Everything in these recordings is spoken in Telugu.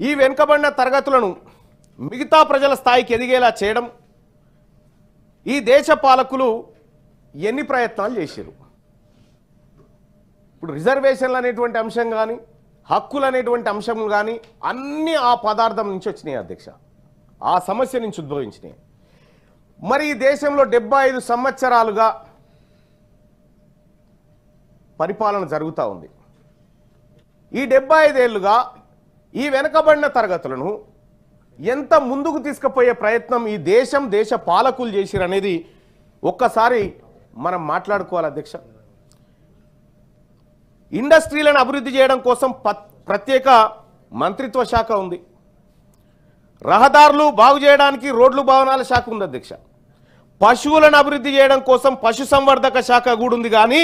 ఈ వెనుకబడిన తరగతులను మిగతా ప్రజల స్థాయికి ఎదిగేలా చేయడం ఈ దేశ పాలకులు ఎన్ని ప్రయత్నాలు చేశారు? ఇప్పుడు రిజర్వేషన్లు అనేటువంటి అంశం కానీ హక్కులు అనేటువంటి అంశం కానీ అన్నీ ఆ పదార్థం నుంచి వచ్చినాయి అధ్యక్ష, ఆ సమస్య నుంచి ఉద్భవించినాయి. మరి ఈ దేశంలో 75 సంవత్సరాలుగా పరిపాలన జరుగుతూ ఉంది. ఈ 75 ఏళ్లుగా ఈ వెనుకబడిన తరగతులను ఎంత ముందుకు తీసుకుపోయే ప్రయత్నం ఈ దేశ పాలకులు చేసిరు అనేది ఒక్కసారి మనం మాట్లాడుకోవాలి అధ్యక్ష. ఇండస్ట్రీలను అభివృద్ధి చేయడం కోసం ప్రత్యేక మంత్రిత్వ శాఖ ఉంది. రహదారులు బాగు చేయడానికి రోడ్లు భవనాల శాఖ ఉంది అధ్యక్ష. పశువులను అభివృద్ధి చేయడం కోసం పశుసంవర్ధక శాఖ కూడా ఉంది. కానీ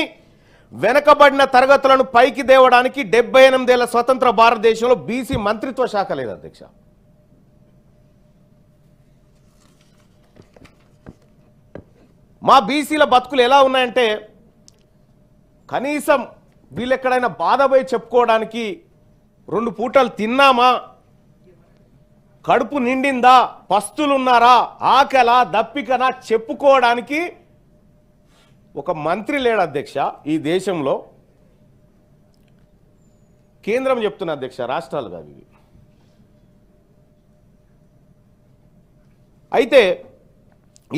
వెనకబడిన తరగతులను పైకి దేవడానికి 78 ఏళ్ల స్వతంత్ర భారతదేశంలో బీసీ మంత్రిత్వ శాఖ లేదు అధ్యక్ష. మా బీసీల బతుకులు ఎలా ఉన్నాయంటే కనీసం వీళ్ళు ఎక్కడైనా బాధపై చెప్పుకోవడానికి 2 పూటలు తిన్నామా, కడుపు నిండిందా, పస్తులున్నారా, ఆకలా దప్పికనా చెప్పుకోవడానికి ఒక మంత్రి లేడు అధ్యక్ష. ఈ దేశంలో కేంద్రం చెప్తున్న అధ్యక్ష, రాష్ట్రాలు కాదు ఇవి. అయితే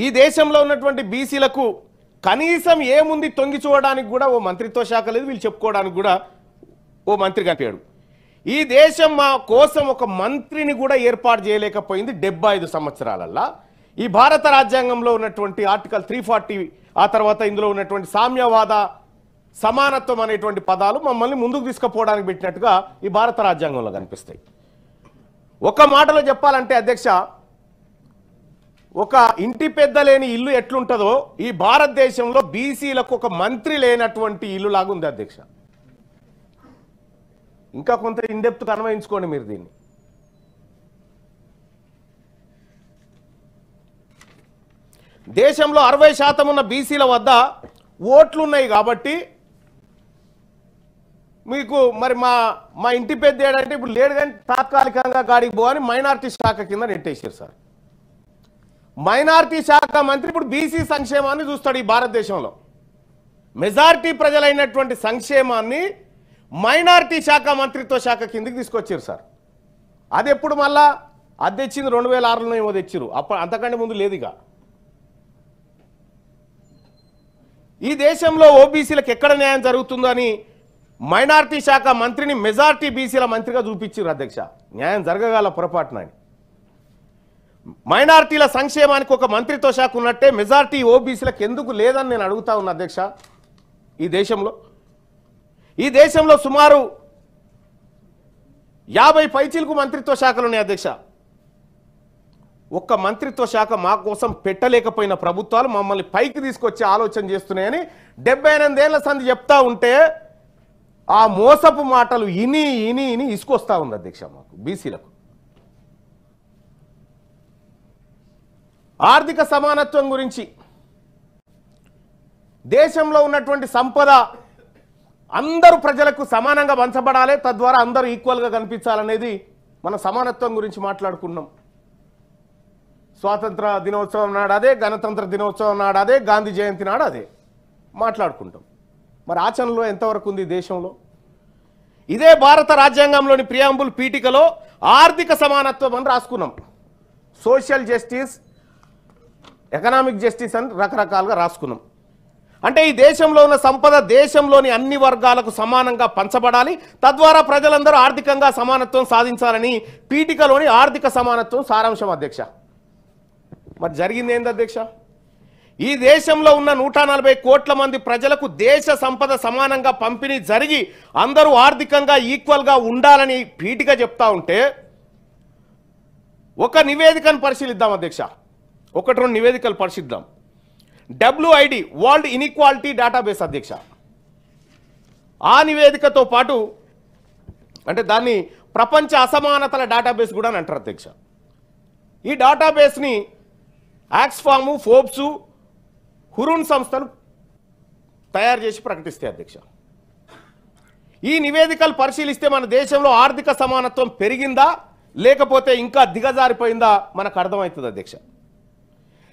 ఈ దేశంలో ఉన్నటువంటి బీసీలకు కనీసం ఏముంది తొంగి చూడడానికి కూడా ఓ మంత్రిత్వ శాఖ లేదు, వీళ్ళు చెప్పుకోవడానికి కూడా ఓ మంత్రి కనిపించాడు. ఈ దేశం మా కోసం ఒక మంత్రిని కూడా ఏర్పాటు చేయలేకపోయింది 75 సంవత్సరాలల్లా. ఈ భారత రాజ్యాంగంలో ఉన్నటువంటి ఆర్టికల్ 340 ఆ తర్వాత ఇందులో ఉన్నటువంటి సామ్యవాద సమానత్వం అనేటువంటి పదాలు మమ్మల్ని ముందుకు తీసుకుపోవడానికి పెట్టినట్టుగా ఈ భారత రాజ్యాంగంలో కనిపిస్తాయి. ఒక మాటలో చెప్పాలంటే అధ్యక్ష, ఒక ఇంటి పెద్ద లేని ఇల్లు ఎట్లుంటుందో ఈ భారతదేశంలో బీసీలకు ఒక మంత్రి లేనటువంటి ఇల్లు లాగా ఉంది అధ్యక్ష. ఇంకా కొంత ఇన్డెప్త్ అన్వయించుకోండి మీరు దీన్ని. దేశంలో 60% ఉన్న బీసీల వద్ద ఓట్లు ఉన్నాయి కాబట్టి మీకు మరి మా ఇంటి పెద్ద ఏడంటే ఇప్పుడు లేడు కానీ తాత్కాలికంగా గాడికి పోవని మైనారిటీ శాఖ కింద నెట్టేసారు సార్. మైనారిటీ శాఖ మంత్రి ఇప్పుడు బీసీ సంక్షేమాన్ని చూస్తాడు. ఈ భారతదేశంలో మెజారిటీ ప్రజలైనటువంటి సంక్షేమాన్ని మైనారిటీ శాఖ మంత్రిత్వ శాఖ కిందకి తీసుకొచ్చారు సార్. అది ఎప్పుడు మళ్ళా అది తెచ్చింది 2006లో ఏమో తెచ్చారు, అప్పుడు అంతకంటే ముందు లేదుగా. ఈ దేశంలో ఓబీసీలకు ఎక్కడ న్యాయం జరుగుతుందో అని మైనారిటీ శాఖ మంత్రిని మెజారిటీ బీసీల మంత్రిగా చూపించారు అధ్యక్ష. న్యాయం జరగగల పొరపాటున మైనారిటీల సంక్షేమానికి ఒక మంత్రిత్వ శాఖ ఉన్నట్టే మెజారిటీ ఓబీసీలకు ఎందుకు లేదని నేను అడుగుతా ఉన్నా అధ్యక్ష. ఈ దేశంలో సుమారు 50 పైచీలకు మంత్రిత్వ శాఖలు ఉన్నాయి అధ్యక్ష. ఒక్క మంత్రిత్వ శాఖ మా కోసం పెట్టలేకపోయిన ప్రభుత్వాలు మమ్మల్ని పైకి తీసుకొచ్చే ఆలోచన చేస్తున్నాయని 78 ఏళ్ల సంధి చెప్తా ఉంటే ఆ మోసపు మాటలు ఇని ఇని ఇని ఇసుకొస్తా ఉంది అధ్యక్ష మాకు బీసీలకు. ఆర్థిక సమానత్వం గురించి దేశంలో ఉన్నటువంటి సంపద అందరూ ప్రజలకు సమానంగా పంచబడాలి, తద్వారా అందరూ ఈక్వల్గా కనిపించాలనేది మన సమానత్వం గురించి మాట్లాడుకున్నాం. స్వాతంత్ర దినోత్సవం నాడు అదే, గణతంత్ర దినోత్సవం నాడు అదే, గాంధీ జయంతి నాడు అదే మాట్లాడుకుంటాం. మరి ఆచరణలో ఎంతవరకు ఉంది దేశంలో? ఇదే భారత రాజ్యాంగంలోని ప్రియాంబుల్ పీఠికలో ఆర్థిక సమానత్వం అని రాసుకున్నాం. సోషల్ జస్టిస్, ఎకనామిక్ జస్టిస్ అని రకరకాలుగా రాసుకున్నాం. అంటే ఈ దేశంలో ఉన్న సంపద దేశంలోని అన్ని వర్గాలకు సమానంగా పంచబడాలి, తద్వారా ప్రజలందరూ ఆర్థికంగా సమానత్వం సాధించాలని పీఠికలోని ఆర్థిక సమానత్వం సారాంశం అధ్యక్ష. మరి జరిగింది ఏంది అధ్యక్ష? ఈ దేశంలో ఉన్న 140 కోట్ల మంది ప్రజలకు దేశ సంపద సమానంగా పంపిణీ జరిగి అందరూ ఆర్థికంగా ఈక్వల్గా ఉండాలని పీఠిక చెప్తా ఉంటే ఒక నివేదికను పరిశీలిద్దాం అధ్యక్ష. 1-2 నివేదికలు పరిశీలిద్దాం. WID వరల్డ్ ఇన్ఈక్వాలిటీ డేటాబేస్ అధ్యక్ష. ఆ నివేదికతో పాటు అంటే దాన్ని ప్రపంచ అసమానతల డేటాబేస్ కూడా అని అంటారు అధ్యక్ష. ఈ డేటాబేస్ని ఆక్స్ఫాము, ఫోర్బ్స్, హురూన్ సంస్థలు తయారు చేసి ప్రకటిస్తాయి అధ్యక్ష. ఈ నివేదికలు పరిశీలిస్తే మన దేశంలో ఆర్థిక సమానత్వం పెరిగిందా లేకపోతే ఇంకా దిగజారిపోయిందా మనకు అర్థమవుతుంది అధ్యక్ష.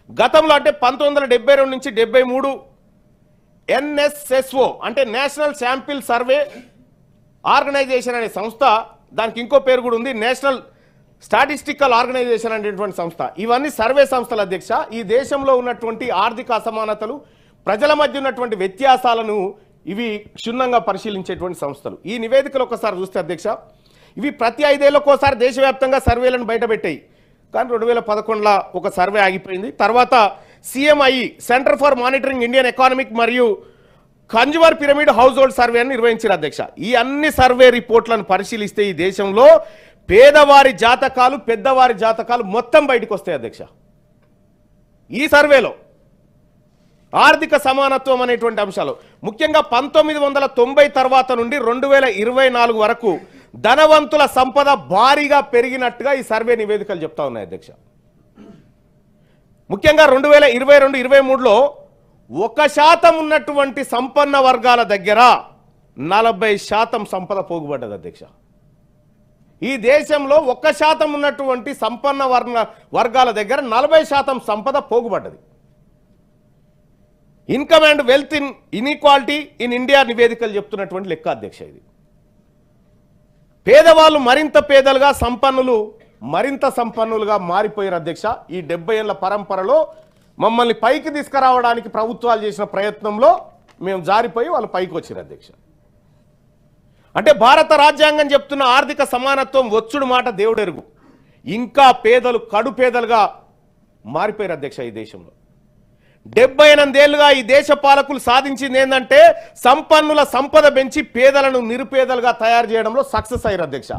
గతంలో అంటే 1972 నుంచి 73 NSSO అంటే నేషనల్ శాంపిల్ సర్వే ఆర్గనైజేషన్ అనే సంస్థ, దానికి ఇంకో పేరు కూడా ఉంది, నేషనల్ స్టాటిస్టికల్ ఆర్గనైజేషన్ అనేటువంటి సంస్థ. ఇవన్నీ సర్వే సంస్థల అధ్యక్ష. ఈ దేశంలో ఉన్నటువంటి ఆర్థిక అసమానతలు, ప్రజల మధ్య ఉన్నటువంటి వ్యత్యాసాలను ఇవి క్షుణ్ణంగా పరిశీలించేటువంటి సంస్థలు. ఈ నివేదికలు ఒకసారి చూస్తే అధ్యక్ష, ఇవి ప్రతి 5 ఏళ్లకోసారి దేశవ్యాప్తంగా సర్వేలను బయటపెట్టాయి. కానీ 2011లో ఒక సర్వే ఆగిపోయింది. తర్వాత CMI centre for monitoring Indian economic మరియు consumer pyramid household survey అని నిర్వహించారు అధ్యక్ష. ఈ అన్ని సర్వే రిపోర్ట్లను పరిశీలిస్తే ఈ దేశంలో పేదవారి జాతకాలు, పెద్దవారి జాతకాలు మొత్తం బయటకు వస్తాయి అధ్యక్ష. ఈ సర్వేలో ఆర్థిక సమానత్వం అనేటువంటి అంశాలు ముఖ్యంగా 1990 తర్వాత నుండి 2024 వరకు ధనవంతుల సంపద భారీగా పెరిగినట్టుగా ఈ సర్వే నివేదికలు చెప్తా ఉన్నాయి అధ్యక్ష. ముఖ్యంగా 2022-23లో 1% ఉన్నటువంటి సంపన్న వర్గాల దగ్గర 40% సంపద పోగుపడ్డది అధ్యక్ష. ఈ దేశంలో 1% ఉన్నటువంటి సంపన్న వర్గాల దగ్గర 40% సంపద పోగుపడ్డది. Income and wealth in inequality in India నివేదికలు చెప్తున్నటువంటి లెక్క అధ్యక్ష. ఇది పేదవాళ్ళు మరింత పేదలుగా, సంపన్నులు మరింత సంపన్నులుగా మారిపోయారు అధ్యక్ష. ఈ 70 ఏళ్ల పరంపరలో మమ్మల్ని పైకి తీసుకురావడానికి ప్రభుత్వాలు చేసిన ప్రయత్నంలో మేము జారిపోయి వాళ్ళు పైకి వచ్చారు అధ్యక్ష. అంటే భారత రాజ్యాంగం చెప్తున్న ఆర్థిక సమానత్వం వచ్చుడు మాట దేవుడెరుగు, ఇంకా పేదలు కడు పేదలుగా మారిపోయారు అధ్యక్ష. ఈ దేశంలో 78 ఏళ్లుగా ఈ దేశ పాలకులు సాధించింది ఏంటంటే సంపన్నుల సంపద పెంచి పేదలను నిరుపేదలుగా తయారు చేయడంలో సక్సెస్ అయ్యారు అధ్యక్ష.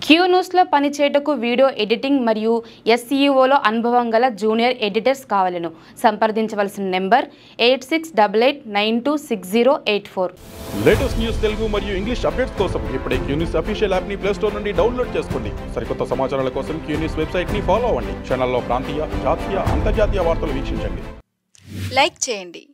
క్యూ న్యూస్లో పనిచేయటకు వీడియో ఎడిటింగ్ మరియు SEOలో అనుభవం గల జూనియర్ ఎడిటర్స్ కావాలను సంప్రదించవలసిన నెంబర్ 8688926084. లేటెస్ట్ న్యూస్ తెలుగు మరియు ఇంగ్లీష్ అప్డేట్స్ కోసం ఇప్పుడే క్యూ న్యూస్ అఫీషియల్ యాప్ని ప్లే స్టోర్ నుండి డౌన్లోడ్ చేసుకోండి. సరికొత్త సమాచారాల కోసం క్యూ న్యూస్ వెబ్సైట్ని ఫాలో అవ్వండి. ఛానల్లో ప్రాంతీయ, జాతీయ, అంతర్జాతీయ వార్తలు వీక్షించండి. లైక్ చేయండి.